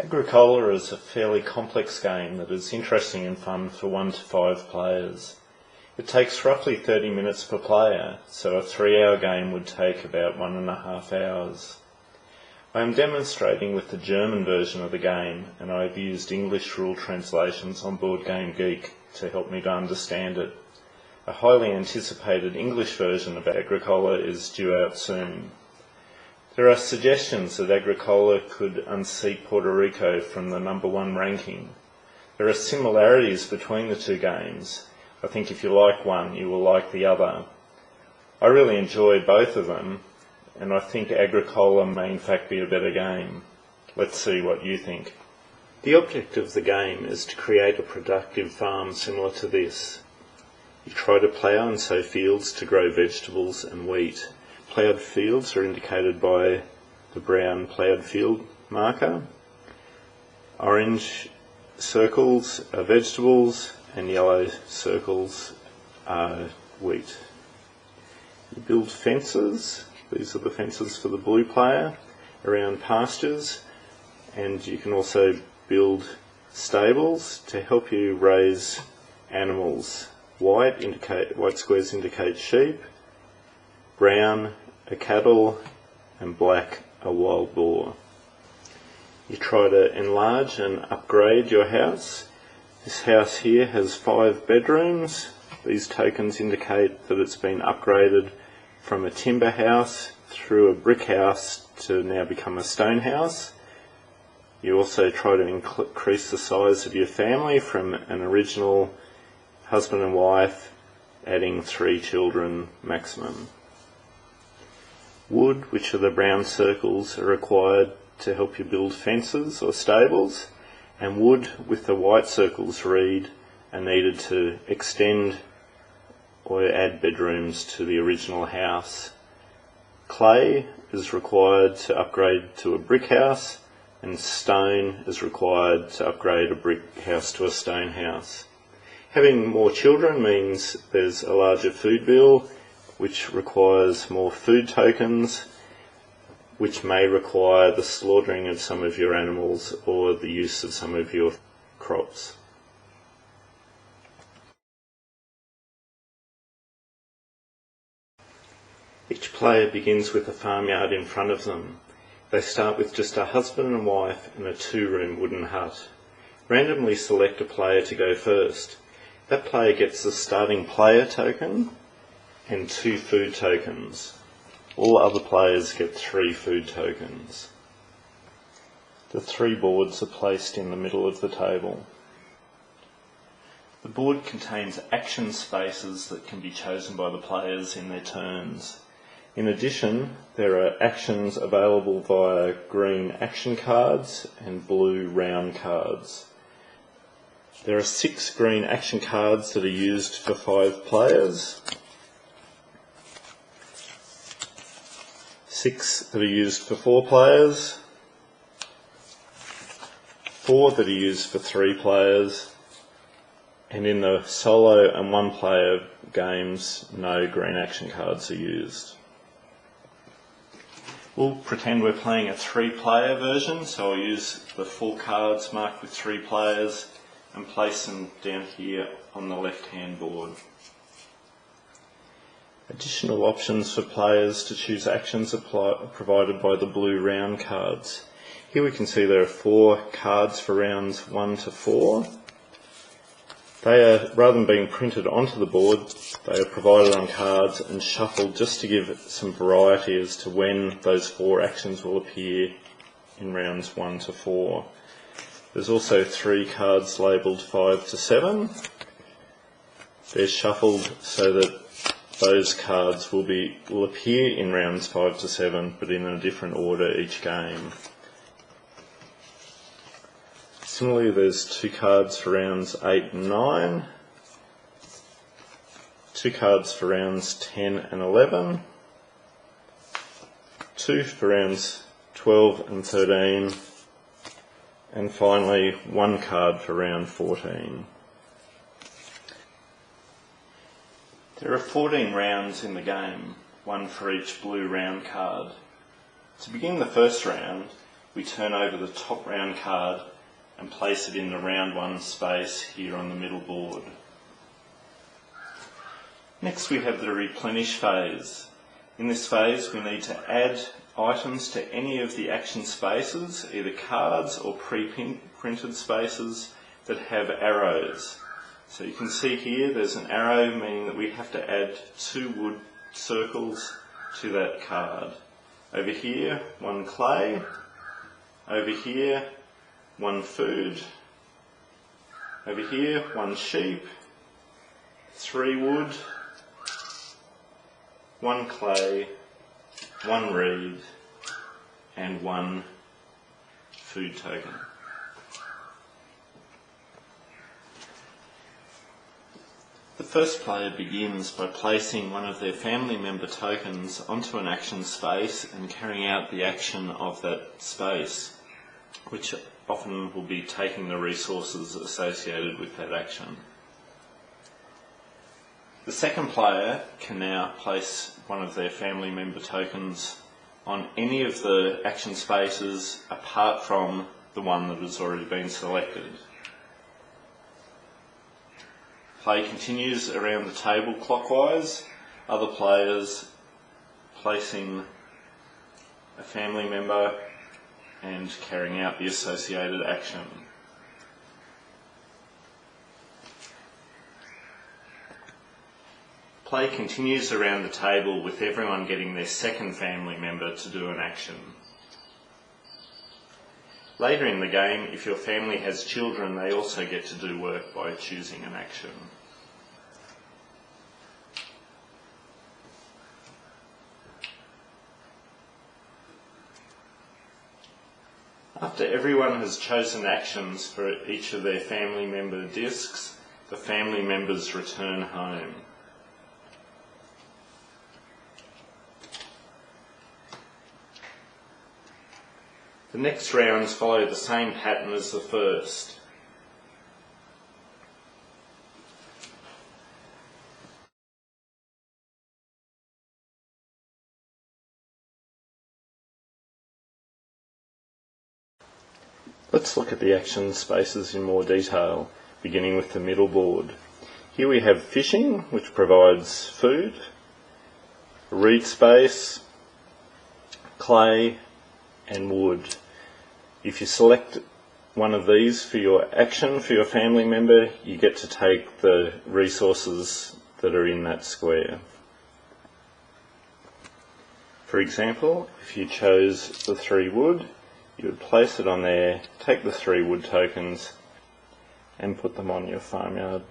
Agricola is a fairly complex game that is interesting and fun for 1 to 5 players. It takes roughly 30 minutes per player, so a 3-hour game would take about 1.5 hours. I am demonstrating with the German version of the game, and I have used English rule translations on BoardGameGeek to help me to understand it. A highly anticipated English version of Agricola is due out soon. There are suggestions that Agricola could unseat Puerto Rico from the #1 ranking. There are similarities between the two games. I think if you like one, you will like the other. I really enjoy both of them, and I think Agricola may in fact be a better game. Let's see what you think. The object of the game is to create a productive farm similar to this. You try to plough and sow fields to grow vegetables and wheat. Ploughed fields are indicated by the brown ploughed field marker. Orange circles are vegetables and yellow circles are wheat. You build fences, these are the fences for the blue player, around pastures, and you can also build stables to help you raise animals. White squares indicate sheep, brown are cattle, and black are wild boar. You try to enlarge and upgrade your house. This house here has 5 bedrooms. These tokens indicate that it's been upgraded from a timber house through a brick house to now become a stone house. You also try to increase the size of your family from an original husband and wife, adding 3 children maximum. Wood, which are the brown circles, are required to help you build fences or stables, and wood with the white circles read are needed to extend or add bedrooms to the original house. Clay is required to upgrade to a brick house, and stone is required to upgrade a brick house to a stone house. Having more children means there's a larger food bill, which requires more food tokens, which may require the slaughtering of some of your animals or the use of some of your crops. Each player begins with a farmyard in front of them. They start with just a husband and wife and a 2-room wooden hut. Randomly select a player to go first. That player gets the starting player token and 2 food tokens. All other players get 3 food tokens. The 3 boards are placed in the middle of the table. The board contains action spaces that can be chosen by the players in their turns. In addition, there are actions available via green action cards and blue round cards. There are 6 green action cards that are used for 5 players, 6 that are used for 4 players, 4 that are used for 3 players, and in the solo and 1 player games, no green action cards are used. We'll pretend we're playing a 3-player version, so I'll use the 4 cards marked with 3 players and place them down here on the left-hand board. Additional options for players to choose actions are provided by the blue round cards. Here we can see there are 4 cards for rounds 1 to 4. They are, rather than being printed onto the board, they are provided on cards and shuffled just to give some variety as to when those 4 actions will appear in rounds 1 to 4. There's also 3 cards labelled 5 to 7. They're shuffled so that those cards will appear in rounds 5 to 7, but in a different order each game. Similarly, there's 2 cards for rounds 8 and 9, 2 cards for rounds 10 and 11, 2 for rounds 12 and 13, and finally 1 card for round 14. There are 14 rounds in the game, 1 for each blue round card. To begin the first round, we turn over the top round card and place it in the round 1 space here on the middle board. Next we have the replenish phase. In this phase we need to add items to any of the action spaces, either cards or pre-printed spaces that have arrows. So you can see here there's an arrow, meaning that we have to add 2 wood circles to that card. Over here, 1 clay. Over here, 1 food. Over here, 1 sheep. 3 wood. 1 clay. 1 reed. And 1 food token. The first player begins by placing one of their family member tokens onto an action space and carrying out the action of that space, which often will be taking the resources associated with that action. The second player can now place one of their family member tokens on any of the action spaces apart from the one that has already been selected. Play continues around the table clockwise, other players placing a family member and carrying out the associated action. Play continues around the table with everyone getting their second family member to do an action. Later in the game, if your family has children, they also get to do work by choosing an action. After everyone has chosen actions for each of their family member discs, the family members return home. The next rounds follow the same pattern as the first. Let's look at the action spaces in more detail, beginning with the middle board. Here we have fishing, which provides food, a reed space, clay and wood. If you select one of these for your action for your family member, you get to take the resources that are in that square. For example, if you chose the 3 wood, you would place it on there, take the 3 wood tokens and put them on your farmyard.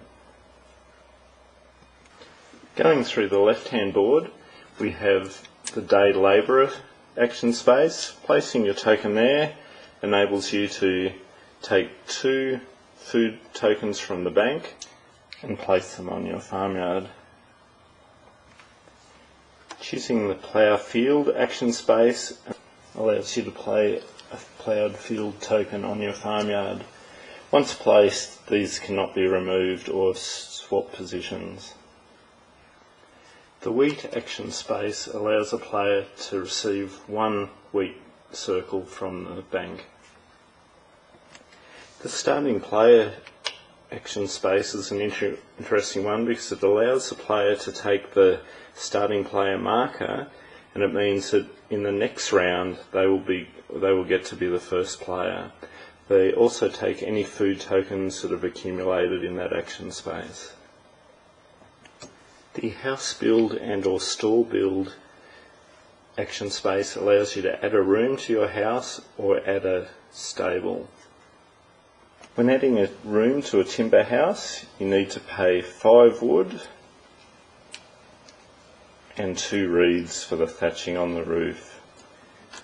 Going through the left-hand board, we have the day labourer action space. Placing your token there enables you to take 2 food tokens from the bank and place them on your farmyard. Choosing the plough field action space allows you to play a ploughed field token on your farmyard. Once placed, these cannot be removed or swap positions. The wheat action space allows a player to receive 1 wheat circle from the bank. The starting player action space is an interesting one because it allows the player to take the starting player marker, and it means that in the next round they will get to be the first player. They also take any food tokens that have accumulated in that action space. The house build and or store build action space allows you to add a room to your house or add a stable. When adding a room to a timber house, you need to pay 5 wood and 2 reeds for the thatching on the roof.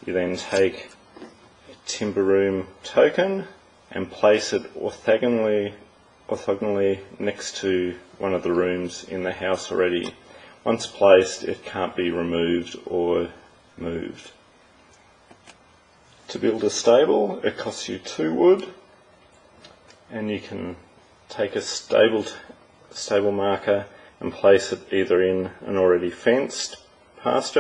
You then take a timber room token and place it orthogonally next to one of the rooms in the house already. Once placed, it can't be removed or moved. To build a stable, it costs you 2 wood, and you can take a stable marker and place it either in an already fenced pasture